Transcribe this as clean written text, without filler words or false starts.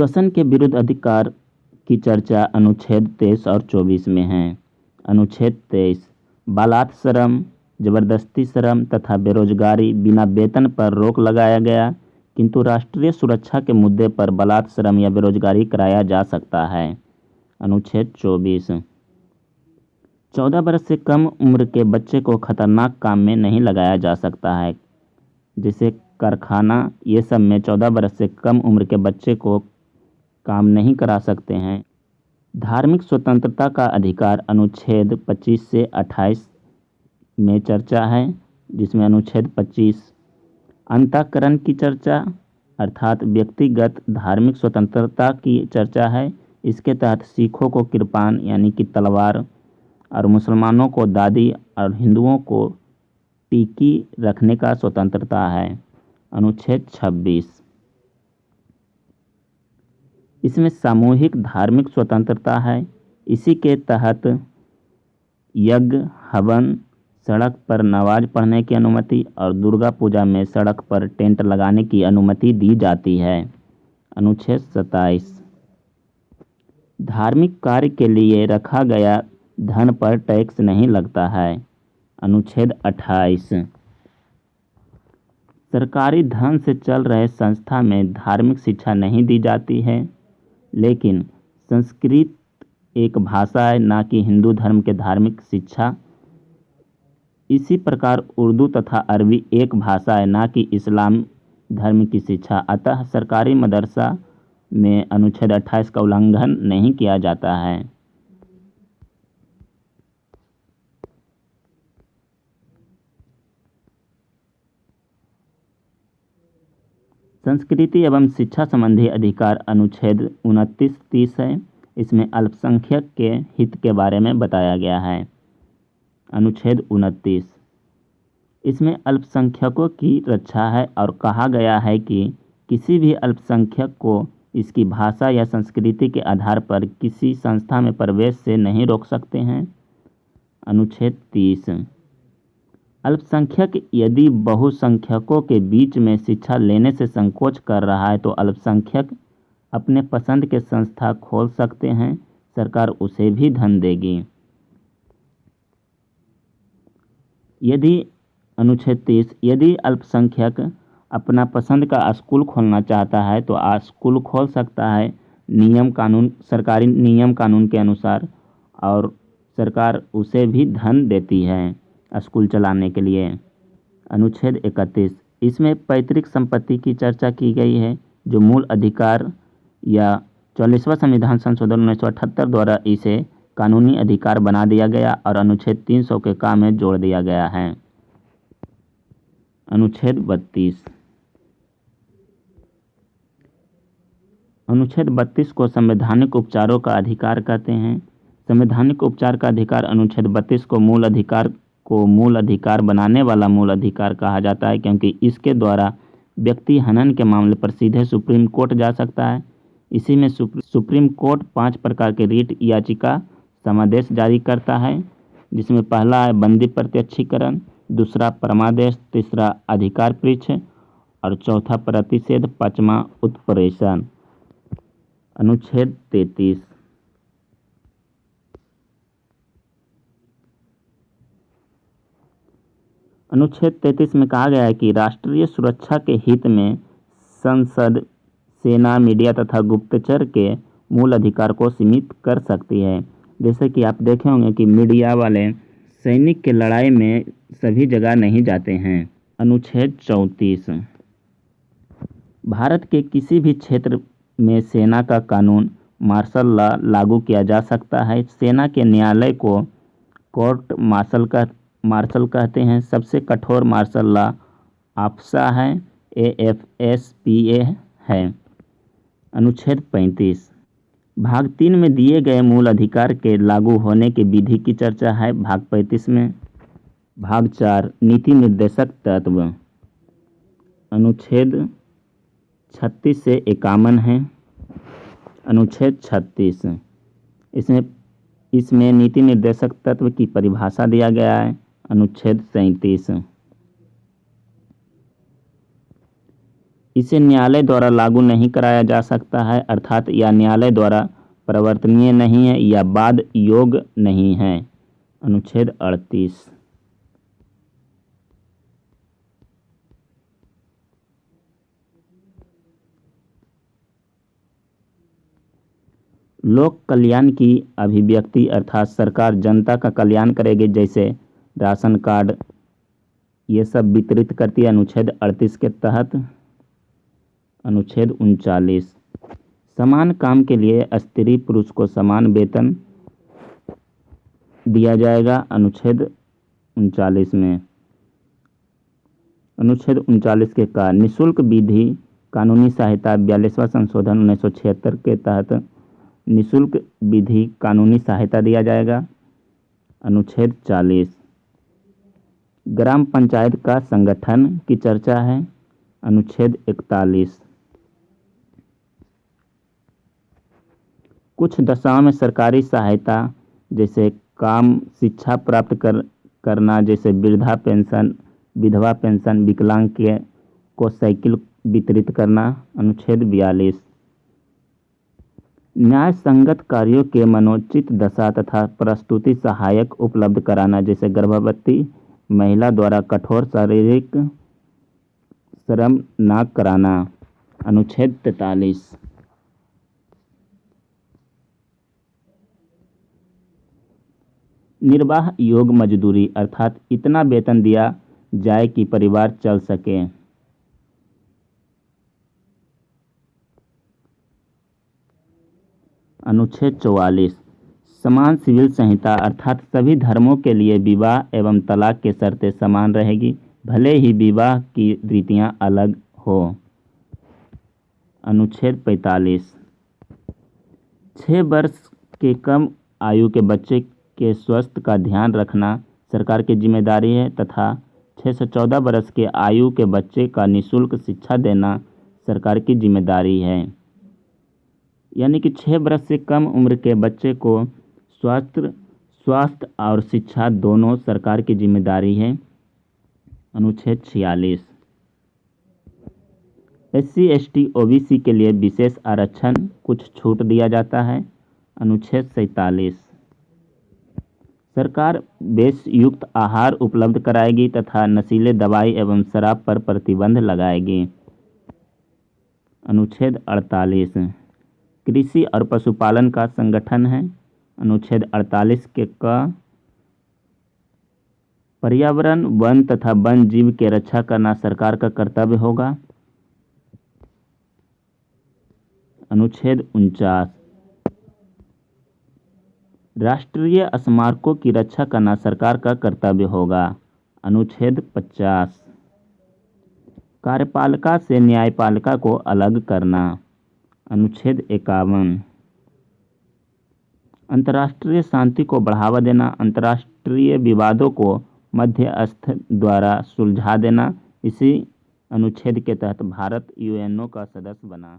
श्वसन के विरुद्ध अधिकार की चर्चा अनुच्छेद 23 और 24 में है। अनुच्छेद 23 बालात जबरदस्ती श्रम तथा बेरोजगारी बिना वेतन पर रोक लगाया गया, किंतु राष्ट्रीय सुरक्षा के मुद्दे पर बालात श्रम या बेरोजगारी कराया जा सकता है। अनुच्छेद 24 14 वर्ष से कम उम्र के बच्चे को खतरनाक काम में नहीं लगाया जा सकता है, जैसे कारखाना ये सब में 14 वर्ष से कम उम्र के बच्चे को काम नहीं करा सकते हैं। धार्मिक स्वतंत्रता का अधिकार अनुच्छेद 25 से 28 में चर्चा है, जिसमें अनुच्छेद 25 अंतःकरण की चर्चा अर्थात व्यक्तिगत धार्मिक स्वतंत्रता की चर्चा है। इसके तहत सिखों को कृपान यानी कि तलवार और मुसलमानों को दादी और हिंदुओं को टीकी रखने का स्वतंत्रता है। अनुच्छेद 26 इसमें सामूहिक धार्मिक स्वतंत्रता है। इसी के तहत यज्ञ, हवन, सड़क पर नमाज पढ़ने की अनुमति और दुर्गा पूजा में सड़क पर टेंट लगाने की अनुमति दी जाती है। अनुच्छेद 27 धार्मिक कार्य के लिए रखा गया धन पर टैक्स नहीं लगता है। अनुच्छेद 28 सरकारी धन से चल रहे संस्था में धार्मिक शिक्षा नहीं दी जाती है, लेकिन संस्कृत एक भाषा है, ना कि हिंदू धर्म के धार्मिक शिक्षा। इसी प्रकार उर्दू तथा अरबी एक भाषा है, ना कि इस्लाम धर्म की शिक्षा। अतः सरकारी मदरसा में अनुच्छेद 28 का उल्लंघन नहीं किया जाता है। संस्कृति एवं शिक्षा संबंधी अधिकार अनुच्छेद 29-30 है। इसमें अल्पसंख्यक के हित के बारे में बताया गया है। अनुच्छेद 29 इसमें अल्पसंख्यकों की रक्षा है और कहा गया है कि किसी भी अल्पसंख्यक को इसकी भाषा या संस्कृति के आधार पर किसी संस्था में प्रवेश से नहीं रोक सकते हैं। अनुच्छेद 30 अल्पसंख्यक यदि बहुसंख्यकों के बीच में शिक्षा लेने से संकोच कर रहा है तो अल्पसंख्यक अपने पसंद के संस्था खोल सकते हैं, सरकार उसे भी धन देगी। अनुच्छेद 30 यदि अल्पसंख्यक अपना पसंद का स्कूल खोलना चाहता है तो स्कूल खोल सकता है, सरकारी नियम कानून के अनुसार, और सरकार उसे भी धन देती है स्कूल चलाने के लिए। अनुच्छेद 31 इसमें पैतृक संपत्ति की चर्चा की गई है, जो मूल अधिकार या 44वां संविधान संशोधन 1978 द्वारा इसे कानूनी अधिकार बना दिया गया और अनुच्छेद 300 के काम में जोड़ दिया गया है। अनुच्छेद 32 को संवैधानिक उपचारों का अधिकार कहते हैं। संवैधानिक उपचार का अधिकार अनुच्छेद 32 को मूल अधिकार बनाने वाला मूल अधिकार कहा जाता है, क्योंकि इसके द्वारा व्यक्ति हनन के मामले पर सीधे सुप्रीम कोर्ट जा सकता है। इसी में सुप्रीम कोर्ट 5 प्रकार के रिट याचिका समादेश जारी करता है, जिसमें पहला है बंदी प्रत्यक्षीकरण, दूसरा परमादेश, तीसरा अधिकार परीक्ष और चौथा प्रतिषेध, पांचवा उत्प्रेषण। अनुच्छेद 33 अनुच्छेद 33 में कहा गया है कि राष्ट्रीय सुरक्षा के हित में संसद, सेना, मीडिया तथा गुप्तचर के मूल अधिकार को सीमित कर सकती है। जैसे कि आप देखे होंगे कि मीडिया वाले सैनिक के लड़ाई में सभी जगह नहीं जाते हैं। अनुच्छेद 34 भारत के किसी भी क्षेत्र में सेना का कानून मार्शल लॉ लागू किया जा सकता है। सेना के न्यायालय को कोर्ट मार्शल कहते हैं। सबसे कठोर मार्शल लॉ AFSA है, AFSPA है। अनुच्छेद 35 भाग 3 में दिए गए मूल अधिकार के लागू होने की विधि की चर्चा है। भाग 35 में भाग 4 नीति निर्देशक तत्व अनुच्छेद 36 से 51 है। अनुच्छेद 36 इसमें नीति निर्देशक तत्व की परिभाषा दिया गया है। अनुच्छेद 37 इसे न्यायालय द्वारा लागू नहीं कराया जा सकता है, अर्थात या न्यायालय द्वारा परिवर्तनीय नहीं है या वाद योग्य नहीं है। अनुच्छेद 38। लोक कल्याण की अभिव्यक्ति अर्थात सरकार जनता का कल्याण करेगी, जैसे राशन कार्ड ये सब वितरित करती है अनुच्छेद 38 के तहत। अनुच्छेद 39। समान काम के लिए स्त्री पुरुष को समान वेतन दिया जाएगा अनुच्छेद 39 में। अनुच्छेद 39 के का निःशुल्क विधि कानूनी सहायता 42वां संशोधन 1976 के तहत निःशुल्क विधि कानूनी सहायता दिया जाएगा। अनुच्छेद 40। ग्राम पंचायत का संगठन की चर्चा है। अनुच्छेद 41। कुछ दशाओं में सरकारी सहायता जैसे काम, शिक्षा प्राप्त करना जैसे वृद्धा पेंशन, विधवा पेंशन, विकलांग को साइकिल वितरित करना। अनुच्छेद 42। न्याय संगत कार्यों के मनोचित दशा तथा प्रस्तुति सहायक उपलब्ध कराना जैसे गर्भवती महिला द्वारा कठोर शारीरिक श्रम न कराना। अनुच्छेद 43। निर्वाह योग्य मजदूरी अर्थात इतना वेतन दिया जाए कि परिवार चल सके। अनुच्छेद 44। समान सिविल संहिता अर्थात सभी धर्मों के लिए विवाह एवं तलाक की शर्तें समान रहेगी, भले ही विवाह की रीतियां अलग हो। अनुच्छेद 45। 6 वर्ष के कम आयु के बच्चे के स्वास्थ्य का ध्यान रखना सरकार की जिम्मेदारी है तथा 6 से 14 वर्ष के आयु के बच्चे का निःशुल्क शिक्षा देना सरकार की जिम्मेदारी है। यानी कि 6 वर्ष से कम उम्र के बच्चे को स्वास्थ्य और शिक्षा दोनों सरकार की जिम्मेदारी है। अनुच्छेद 46। SC, ST, OBC के लिए विशेष आरक्षण कुछ छूट दिया जाता है। अनुच्छेद 47। सरकार बेशयुक्त आहार उपलब्ध कराएगी तथा नशीले दवाई एवं शराब पर प्रतिबंध लगाएगी। अनुच्छेद 48। कृषि और पशुपालन का संगठन है। अनुच्छेद 48 के का पर्यावरण, वन तथा वन जीव की रक्षा करना सरकार का कर्तव्य होगा। अनुच्छेद 49। राष्ट्रीय स्मारकों की रक्षा करना सरकार का कर्तव्य होगा। अनुच्छेद 50। कार्यपालिका से न्यायपालिका को अलग करना। अनुच्छेद 51। अंतर्राष्ट्रीय शांति को बढ़ावा देना, अंतर्राष्ट्रीय विवादों को मध्यस्थ द्वारा सुलझा देना। इसी अनुच्छेद के तहत भारत UNO का सदस्य बना।